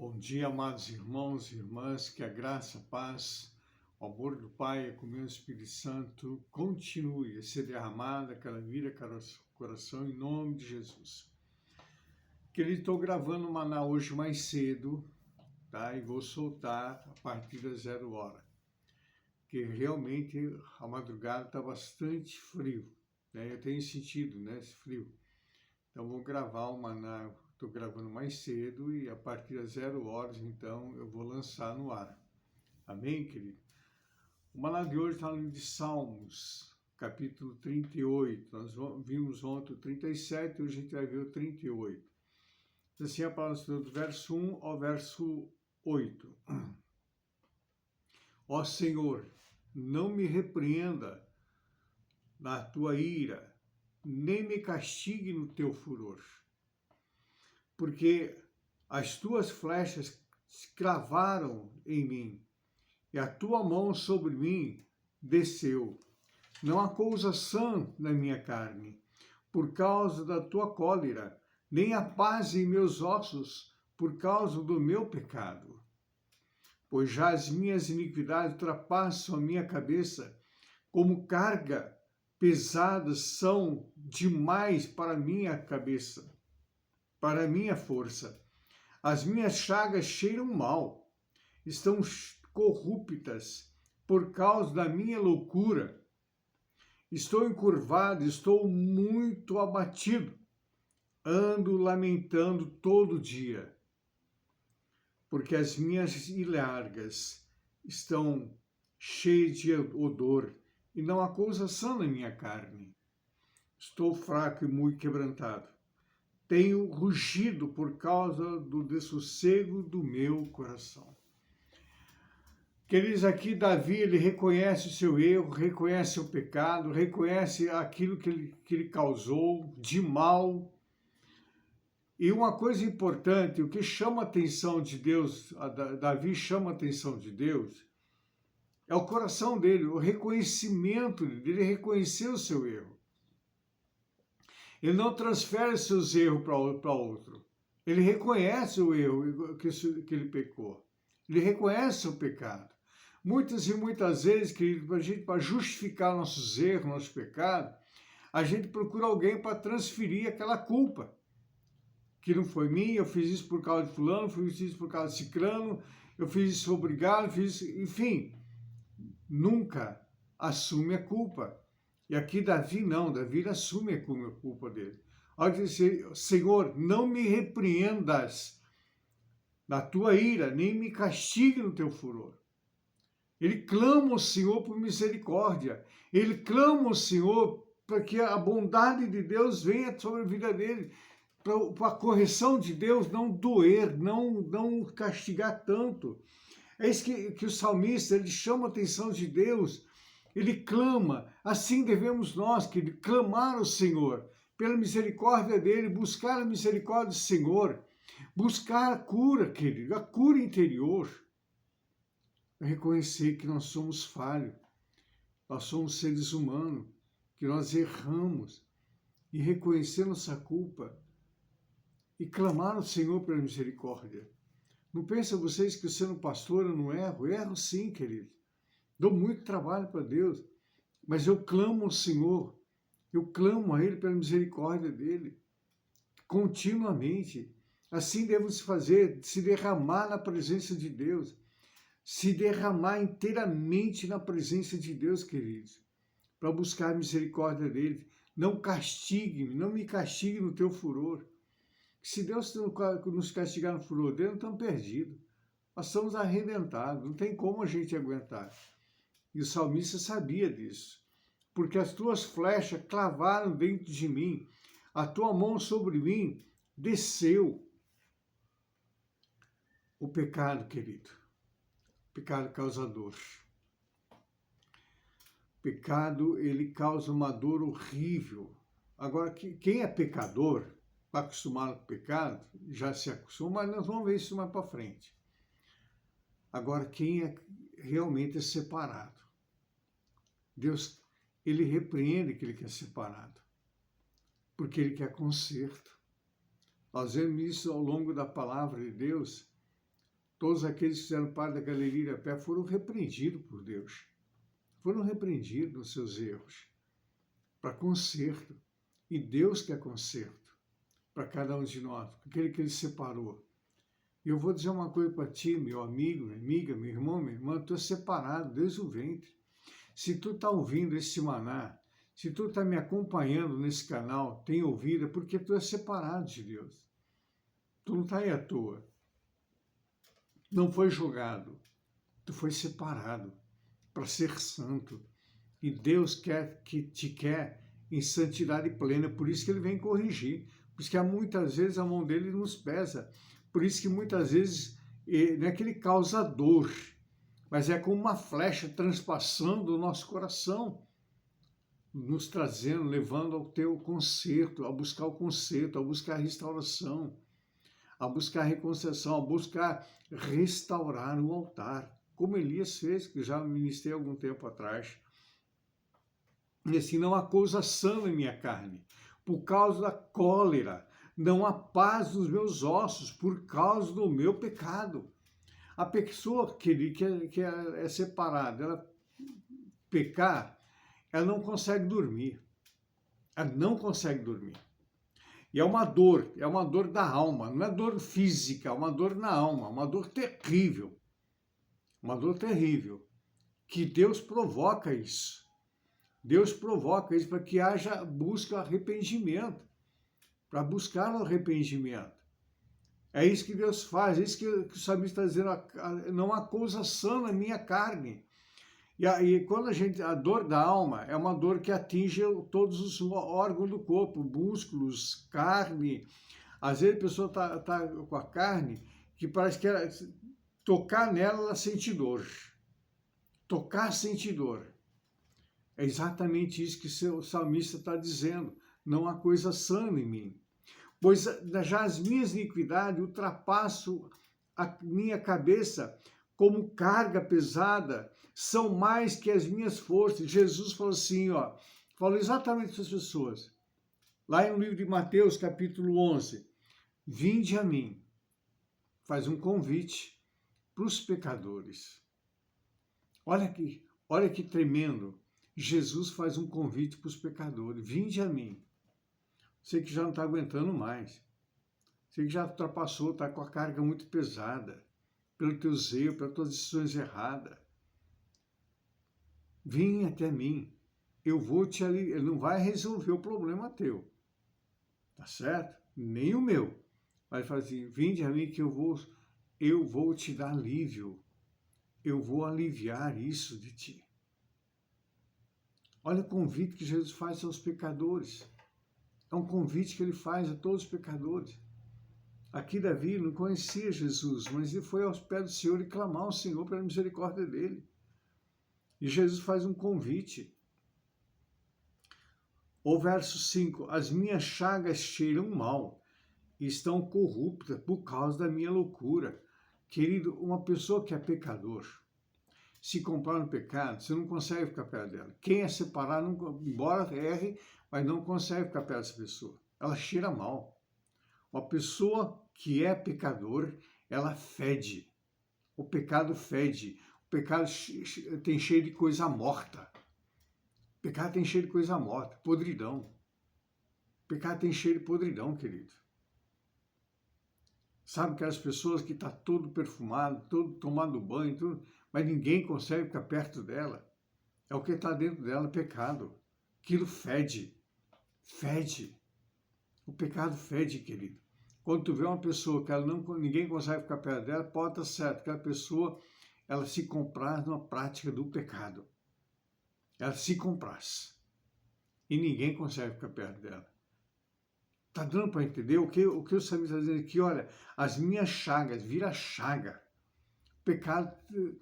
Bom dia, amados irmãos e irmãs, que a graça, a paz, o amor do Pai, a comunhão do Espírito Santo continue a ser derramada, cada vida, cada coração, em nome de Jesus. Querido, estou gravando o Maná hoje mais cedo, tá? E vou soltar a partir das 0 horas, porque realmente a madrugada está bastante frio, né? Eu tenho sentido, né, esse frio. Então vou gravar o Maná. Estou gravando mais cedo e a partir das 0 horas, então, eu vou lançar no ar. Amém, querido? O Maná de hoje está no livro de Salmos, capítulo 38. Nós vimos ontem o 37 e hoje a gente vai ver o 38. Assim, a palavra do Senhor, do verso 1 ao verso 8. Ó Senhor, não me repreenda na tua ira, nem me castigue no teu furor. Porque as tuas flechas cravaram em mim, e a tua mão sobre mim desceu. Não há coisa sã na minha carne, por causa da tua cólera, nem há paz em meus ossos, por causa do meu pecado. Pois já as minhas iniquidades ultrapassam a minha cabeça, como carga pesada são demais para a minha cabeça. Para a minha força. As minhas chagas cheiram mal, estão corruptas por causa da minha loucura. Estou encurvado, estou muito abatido, ando lamentando todo dia, porque as minhas ilhargas estão cheias de odor e não há coisa sã na minha carne. Estou fraco e muito quebrantado. Tenho rugido por causa do dessossego do meu coração. Queridos, aqui Davi, ele reconhece o seu erro, reconhece o pecado, reconhece aquilo que ele causou de mal. E uma coisa importante, o que chama a atenção de Deus, Davi chama a atenção de Deus, é o coração dele, o reconhecimento dele, reconhecer o seu erro. Ele não transfere seus erros para outro. Ele reconhece o erro que ele pecou. Ele reconhece o pecado. Muitas e muitas vezes, querido, para justificar nossos erros, nossos pecados, a gente procura alguém para transferir aquela culpa. Que não foi minha, eu fiz isso por causa de fulano, fiz isso por causa de ciclano, eu fiz isso obrigado, fiz isso, enfim. Nunca assume a culpa. E aqui Davi não, Davi assume a culpa dele. Olha que dizer, Senhor, não me repreendas na tua ira, nem me castigue no teu furor. Ele clama ao Senhor por misericórdia. Ele clama ao Senhor para que a bondade de Deus venha sobre a vida dele, para a correção de Deus não doer, não castigar tanto. É isso que o salmista, ele chama a atenção de Deus. Ele clama, assim devemos nós, querido, clamar ao Senhor, pela misericórdia dele, buscar a misericórdia do Senhor, buscar a cura, querido, a cura interior. Reconhecer que nós somos falhos, nós somos seres humanos, que nós erramos, e reconhecer nossa culpa, e clamar ao Senhor pela misericórdia. Não pensam vocês que sendo pastor eu não erro? Erro sim, querido. Dou muito trabalho para Deus, mas eu clamo ao Senhor, eu clamo a Ele pela misericórdia dEle, continuamente. Assim devemos fazer, se derramar na presença de Deus, se derramar inteiramente na presença de Deus, queridos, para buscar a misericórdia dEle. Não castigue-me, não me castigue no teu furor. Se Deus nos castigar no furor dele, não estamos perdidos. Nós estamos arrebentados, não tem como a gente aguentar. E o salmista sabia disso. Porque as tuas flechas clavaram dentro de mim, a tua mão sobre mim desceu. O pecado, querido, pecado causador. O pecado, ele causa uma dor horrível. Agora, quem é pecador, está acostumado com o pecado, já se acostuma, mas nós vamos ver isso mais para frente. Agora, quem é realmente separado, Deus, ele repreende que ele quer separado, porque ele quer conserto. Nós vemos isso ao longo da palavra de Deus, todos aqueles que fizeram parte da galeria a pé foram repreendidos por Deus. Foram repreendidos nos seus erros, para conserto. E Deus quer conserto para cada um de nós, aquele que Ele separou. E eu vou dizer uma coisa para ti, meu amigo, minha amiga, meu irmão, minha irmã, tu é separado desde o ventre. Se tu está ouvindo esse maná, se tu está me acompanhando nesse canal, tem ouvido, é porque tu é separado de Deus. Tu não está aí à toa. Não foi julgado. Tu foi separado para ser santo. E Deus te quer em santidade plena. Por isso que Ele vem corrigir. Por isso que muitas vezes a mão dele nos pesa. Por isso que muitas vezes não é que Ele causa dor, mas é como uma flecha transpassando o nosso coração, nos trazendo, levando ao teu conserto, a buscar o conserto, a buscar a restauração, a buscar a reconciliação, a buscar restaurar o altar, como Elias fez, que já ministrei algum tempo atrás. E assim, não há coisa sã em minha carne, por causa da cólera, não há paz nos meus ossos, por causa do meu pecado. A pessoa que é separada, ela pecar, ela não consegue dormir. Ela não consegue dormir. E é uma dor da alma, não é dor física, é uma dor na alma, uma dor terrível. Uma dor terrível. Que Deus provoca isso. Deus provoca isso para que haja busca arrependimento. Para buscar o arrependimento. É isso que Deus faz, é isso que o salmista está dizendo, não há coisa sã na minha carne. E quando a dor da alma é uma dor que atinge todos os órgãos do corpo, músculos, carne. Às vezes a pessoa está com a carne que parece que tocar nela, ela sente dor. Tocar sente dor. É exatamente isso que o salmista está dizendo. Não há coisa sã em mim. Pois já as minhas iniquidades ultrapassam a minha cabeça como carga pesada, são mais que as minhas forças. Jesus falou assim, falou exatamente para as pessoas. Lá no livro de Mateus, capítulo 11, vinde a mim, faz um convite para os pecadores. Olha que tremendo. Jesus faz um convite para os pecadores, vinde a mim. Você que já não está aguentando mais. Você que já ultrapassou, está com a carga muito pesada. Pelo teu erros, pelas tuas decisões erradas. Vem até mim. Eu vou te aliviar. Ele não vai resolver o problema teu. Tá certo? Nem o meu. Vai fazer, vinde a mim que eu vou te dar alívio. Eu vou aliviar isso de ti. Olha o convite que Jesus faz aos pecadores. É um convite que ele faz a todos os pecadores. Aqui Davi não conhecia Jesus, mas ele foi aos pés do Senhor e clamar ao Senhor pela misericórdia dele. E Jesus faz um convite. O verso 5, as minhas chagas cheiram mal e estão corruptas por causa da minha loucura. Querido, uma pessoa que é pecador, se comprar no pecado, você não consegue ficar perto dela. Quem é separado, embora erre, mas não consegue ficar perto dessa pessoa. Ela cheira mal. Uma pessoa que é pecador, ela fede. O pecado fede. O pecado tem cheio de coisa morta. O pecado tem cheio de coisa morta, podridão. O pecado tem cheio de podridão, querido. Sabe aquelas pessoas que estão todo perfumado, todo tomando banho, tudo, mas ninguém consegue ficar perto dela. É o que está dentro dela, pecado. Aquilo fede. Fede. O pecado fede, querido. Quando tu vê uma pessoa que ninguém consegue ficar perto dela, pode estar certo, aquela pessoa, ela se compraz na prática do pecado. Ela se compraz. E ninguém consegue ficar perto dela. Está dando para entender o que o salmista está dizendo aqui? Olha, as minhas chagas, vira chaga. O pecado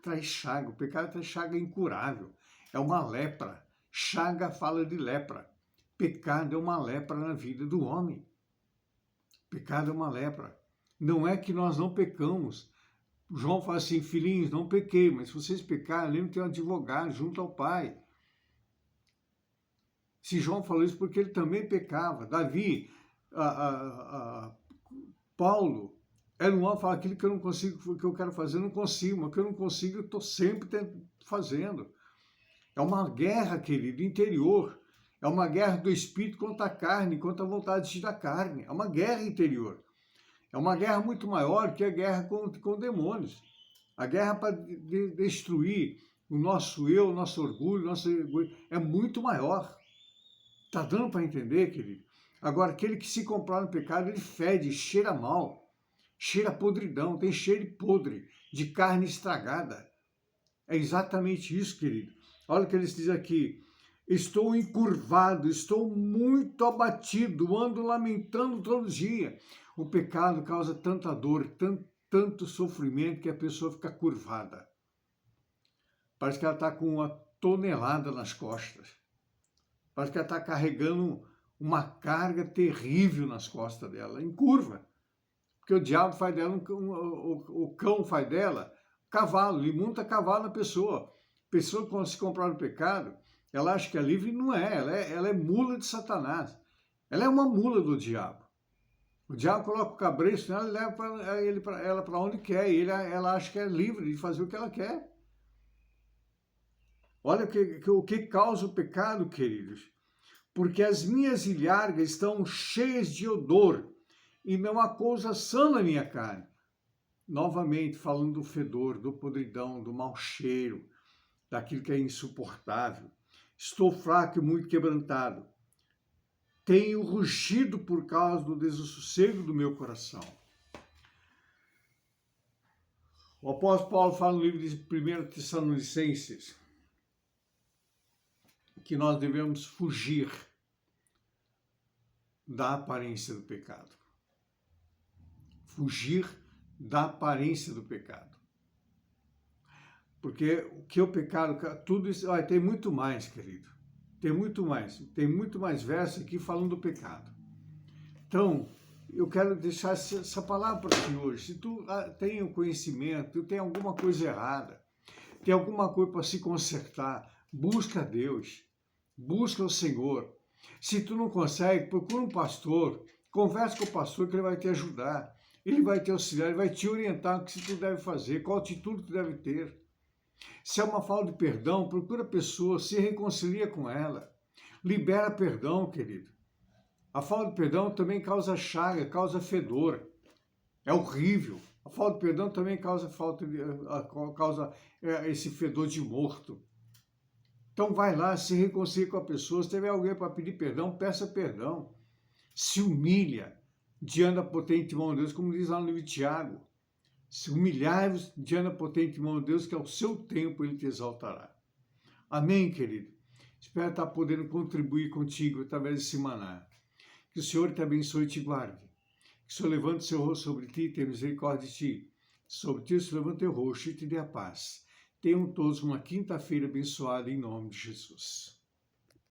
traz chaga, o pecado traz chaga incurável. É uma lepra. Chaga fala de lepra. Pecado é uma lepra na vida do homem. Pecado é uma lepra. Não é que nós não pecamos. João fala assim, filhinhos, não pequei, mas se vocês pecarem, lembrem que tem um advogado junto ao Pai. Se João falou isso porque ele também pecava. Davi, Paulo, É no alto, fala aquilo que eu não consigo, que eu quero fazer, eu não consigo, mas o que eu não consigo, eu estou sempre fazendo. É uma guerra, querido, interior. É uma guerra do espírito contra a carne, contra a vontade da carne. É uma guerra interior. É uma guerra muito maior que a guerra com demônios. A guerra para destruir o nosso eu, o nosso orgulho, é muito maior. Está dando para entender, querido? Agora, aquele que se comprar no pecado, ele fede, cheira mal, cheira podridão, tem cheiro podre, de carne estragada. É exatamente isso, querido. Olha o que eles dizem aqui. Estou encurvado, estou muito abatido, ando lamentando todo dia. O pecado causa tanta dor, tanto sofrimento que a pessoa fica curvada. Parece que ela está com uma tonelada nas costas. Parece que ela está carregando uma carga terrível nas costas dela, em curva. Porque o diabo faz dela, o cão faz dela cavalo, ele monta cavalo na pessoa. A pessoa, quando se comprar no pecado, ela acha que é livre, não é. Ela é mula de Satanás. Ela é uma mula do diabo. O diabo coloca o cabresto nela e leva ela para onde quer. E ela acha que é livre de fazer o que ela quer. Olha o que causa o pecado, queridos. Porque as minhas ilhargas estão cheias de odor e não há coisa sã na minha carne. Novamente, falando do fedor, do podridão, do mau cheiro, daquilo que é insuportável. Estou fraco e muito quebrantado. Tenho rugido por causa do desassossego do meu coração. O apóstolo Paulo fala no livro de 1 Tessalonicenses que nós devemos fugir da aparência do pecado. Fugir da aparência do pecado. Porque o que é o pecado, tudo isso, olha, tem muito mais, querido. Tem muito mais verso aqui falando do pecado. Então, eu quero deixar essa palavra para ti hoje. Se tu tem um conhecimento, tu tem alguma coisa errada, tem alguma coisa para se consertar, busca Deus, busca o Senhor. Se tu não consegue, procura um pastor, conversa com o pastor que ele vai te ajudar, ele vai te auxiliar, ele vai te orientar o que tu deve fazer, qual atitude tu deve ter. Se é uma falta de perdão, procura a pessoa, se reconcilia com ela, libera perdão, querido. A falta de perdão também causa chaga, causa fedor, é horrível. A falta de perdão também causa esse fedor de morto. Então vai lá, se reconcilia com a pessoa, se tiver alguém para pedir perdão, peça perdão. Se humilha diante da potente mão de Deus, como diz lá no livro de Tiago. Se humilhai-vos diante da potente mão de Deus, que ao seu tempo ele te exaltará. Amém, querido? Espero estar podendo contribuir contigo através desse maná. Que o Senhor te abençoe e te guarde. Que o Senhor levante o seu rosto sobre ti e tenha misericórdia de ti. Sobre ti o Senhor levante o teu rosto e te dê a paz. Tenham todos uma quinta-feira abençoada em nome de Jesus.